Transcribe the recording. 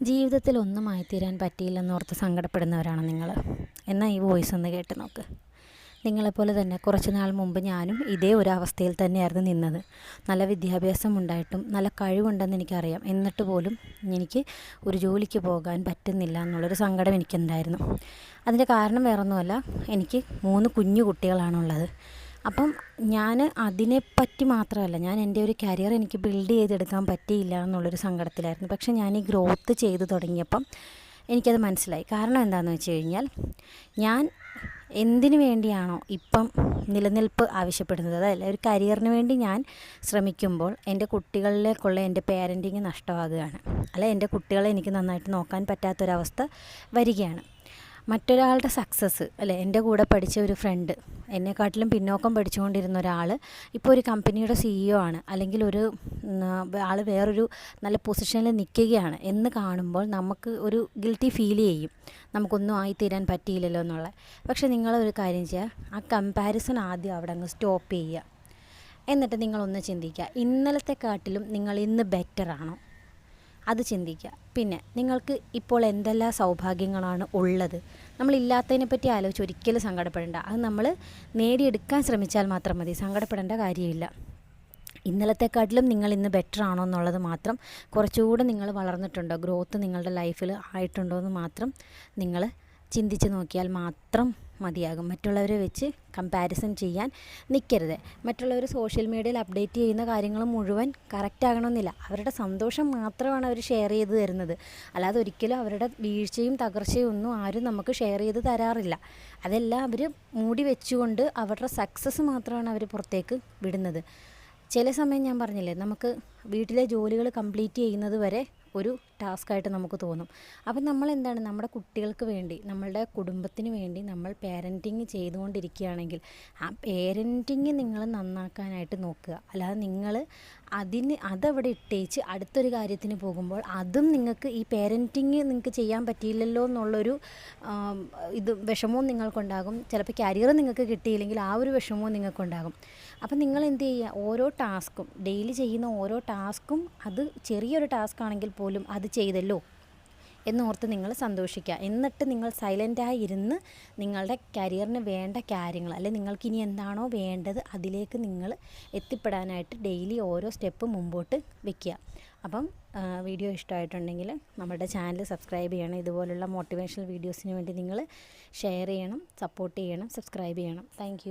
ജീവിതത്തിൽ ഒന്നുമായി തീരാൻ പറ്റിയില്ലെന്നോർത്ത് സങ്കടപ്പെടുന്നവരാണ് നിങ്ങൾ. എന്നാൽ ഈ വോയിസ് ഒന്ന് കേട്ട് നോക്ക്. നിങ്ങളെപ്പോലെ തന്നെ കുറച്ച് നാൾ മുമ്പ് ഞാനും ഇതേ ഒരു അവസ്ഥയിൽ തന്നെയായിരുന്നു നിന്നത്. നല്ല വിദ്യാഭ്യാസം ഉണ്ടായിട്ടും നല്ല കഴിവുണ്ടെന്ന് എനിക്കറിയാം. എന്നിട്ട് പോലും എനിക്ക് ഒരു ജോലിക്ക് പോകാൻ പറ്റുന്നില്ല എന്നുള്ളൊരു സങ്കടം എനിക്കുണ്ടായിരുന്നു. അതിൻ്റെ കാരണം വേറൊന്നുമല്ല, എനിക്ക് 3 കുഞ്ഞു കുട്ടികളാണുള്ളത്. അപ്പം ഞാൻ അതിനെപ്പറ്റി മാത്രമല്ല, ഞാൻ എൻ്റെ ഒരു കരിയർ എനിക്ക് ബിൽഡ് ചെയ്തെടുക്കാൻ പറ്റിയില്ല എന്നുള്ളൊരു സങ്കടത്തിലായിരുന്നു. പക്ഷേ ഞാൻ ഈ ഗ്രോത്ത് ചെയ്ത് തുടങ്ങിയപ്പം എനിക്കത് മനസ്സിലായി. കാരണം എന്താണെന്ന് വെച്ച് കഴിഞ്ഞാൽ, ഞാൻ എന്തിനു വേണ്ടിയാണോ ഇപ്പം നിലനിൽപ്പ് ആവശ്യപ്പെടുന്നത്, അതല്ല ഒരു കരിയറിന് വേണ്ടി ഞാൻ ശ്രമിക്കുമ്പോൾ എൻ്റെ കുട്ടികളിലേക്കുള്ള എൻ്റെ പേരൻറ്റിങ് നഷ്ടമാകുകയാണ്. അല്ല, എൻ്റെ കുട്ടികളെ എനിക്ക് നന്നായിട്ട് നോക്കാൻ പറ്റാത്തൊരവസ്ഥ വരികയാണ്. മറ്റൊരാളുടെ സക്സസ്, അല്ലേ, എൻ്റെ കൂടെ പഠിച്ച ഒരു ഫ്രണ്ട്, എന്നെക്കാട്ടിലും പിന്നോക്കം പഠിച്ചുകൊണ്ടിരുന്ന ഒരാൾ ഇപ്പോൾ ഒരു കമ്പനിയുടെ CEO ആണ്, അല്ലെങ്കിൽ ആൾ വേറൊരു നല്ല പൊസിഷനിൽ നിൽക്കുകയാണ് എന്ന് കാണുമ്പോൾ നമുക്ക് ഒരു ഗിൽറ്റി ഫീൽ ചെയ്യും. നമുക്കൊന്നും ആയിത്തീരാൻ പറ്റിയില്ലല്ലോ എന്നുള്ളത്. പക്ഷേ നിങ്ങളൊരു കാര്യം ചെയ്യുക, ആ കമ്പാരിസൺ ആദ്യം അവിടെ അങ്ങ് സ്റ്റോപ്പ് ചെയ്യുക. എന്നിട്ട് നിങ്ങളൊന്ന് ചിന്തിക്കുക, ഇന്നലത്തെക്കാട്ടിലും നിങ്ങൾ ഇന്ന് ബെറ്ററാണോ? അത് ചിന്തിക്കുക. പിന്നെ നിങ്ങൾക്ക് ഇപ്പോൾ എന്തെല്ലാം സൗഭാഗ്യങ്ങളാണ് ഉള്ളത്. നമ്മളില്ലാത്തതിനെ പറ്റി ആലോചിച്ച് ഒരിക്കലും സങ്കടപ്പെടേണ്ട. അത് നമ്മൾ നേടിയെടുക്കാൻ ശ്രമിച്ചാൽ മാത്രം മതി. സങ്കടപ്പെടേണ്ട കാര്യമില്ല. ഇന്നലത്തെക്കാട്ടിലും നിങ്ങൾ ഇന്ന് ബെറ്റർ ആണോ എന്നുള്ളത് മാത്രം, കുറച്ചുകൂടെ നിങ്ങൾ വളർന്നിട്ടുണ്ടോ, ഗ്രോത്ത് നിങ്ങളുടെ ലൈഫിൽ ആയിട്ടുണ്ടോ എന്ന് മാത്രം നിങ്ങൾ ചിന്തിച്ച് നോക്കിയാൽ മാത്രം മതിയാകും. മറ്റുള്ളവരെ വെച്ച് കമ്പാരിസൺ ചെയ്യാൻ നിൽക്കരുത്. മറ്റുള്ളവർ സോഷ്യൽ മീഡിയയിൽ അപ്ഡേറ്റ് ചെയ്യുന്ന കാര്യങ്ങൾ മുഴുവൻ കറക്റ്റ് ആകണമെന്നില്ല. അവരുടെ സന്തോഷം മാത്രമാണ് അവർ ഷെയർ ചെയ്ത് തരുന്നത്. അല്ലാതെ ഒരിക്കലും അവരുടെ വീഴ്ചയും തകർച്ചയും ഒന്നും ആരും നമുക്ക് ഷെയർ ചെയ്ത് തരാറില്ല. അതെല്ലാം അവർ മൂടി വെച്ചുകൊണ്ട് അവരുടെ സക്സസ് മാത്രമാണ് അവർ പുറത്തേക്ക് വിടുന്നത്. ചില സമയം ഞാൻ പറഞ്ഞില്ലേ, നമുക്ക് വീട്ടിലെ ജോലികൾ കംപ്ലീറ്റ് ചെയ്യുന്നത് വരെ ഒരു ടാസ്ക്കായിട്ട് നമുക്ക് തോന്നും. അപ്പം നമ്മളെന്താണ്, നമ്മുടെ കുട്ടികൾക്ക് വേണ്ടി, നമ്മളുടെ കുടുംബത്തിന് വേണ്ടി നമ്മൾ പേരൻറ്റിങ് ചെയ്തുകൊണ്ടിരിക്കുകയാണെങ്കിൽ ആ പേരൻറ്റിങ് നിങ്ങൾ നന്നാക്കാനായിട്ട് നോക്കുക. അല്ലാതെ നിങ്ങൾ അതവിടെ ഇട്ടേച്ച് അടുത്തൊരു കാര്യത്തിന് പോകുമ്പോൾ അതും നിങ്ങൾക്ക് ഈ പേരൻറ്റിങ് നിങ്ങൾക്ക് ചെയ്യാൻ പറ്റിയില്ലല്ലോ എന്നുള്ളൊരു വിഷമവും നിങ്ങൾക്കുണ്ടാകും. ചിലപ്പോൾ കരിയർ നിങ്ങൾക്ക് കിട്ടിയില്ലെങ്കിൽ ആ ഒരു വിഷമവും നിങ്ങൾക്കുണ്ടാകും. അപ്പം നിങ്ങൾ എന്ത് ചെയ്യുക, ഓരോ ടാസ്ക്കും, ഡെയിലി ചെയ്യുന്ന ഓരോ ടാസ്ക്കും, അത് ചെറിയൊരു ടാസ്ക് ആണെങ്കിൽ പോലും അത് ചെയ്തല്ലോ എന്നോർത്ത് നിങ്ങൾ സന്തോഷിക്കുക. എന്നിട്ട് നിങ്ങൾ സൈലൻ്റായി ഇരുന്ന് നിങ്ങളുടെ കരിയറിന് വേണ്ട കാര്യങ്ങൾ, അല്ലെങ്കിൽ നിങ്ങൾക്കിനി എന്താണോ വേണ്ടത് അതിലേക്ക് നിങ്ങൾ എത്തിപ്പെടാനായിട്ട് ഡെയിലി ഓരോ സ്റ്റെപ്പ് മുമ്പോട്ട് വയ്ക്കുക. അപ്പം വീഡിയോ ഇഷ്ടമായിട്ടുണ്ടെങ്കിൽ നമ്മുടെ ചാനൽ സബ്സ്ക്രൈബ് ചെയ്യണം. ഇതുപോലുള്ള മോട്ടിവേഷണൽ വീഡിയോസിന് വേണ്ടി നിങ്ങൾ ഷെയർ ചെയ്യണം, സപ്പോർട്ട് ചെയ്യണം, സബ്സ്ക്രൈബ് ചെയ്യണം. താങ്ക്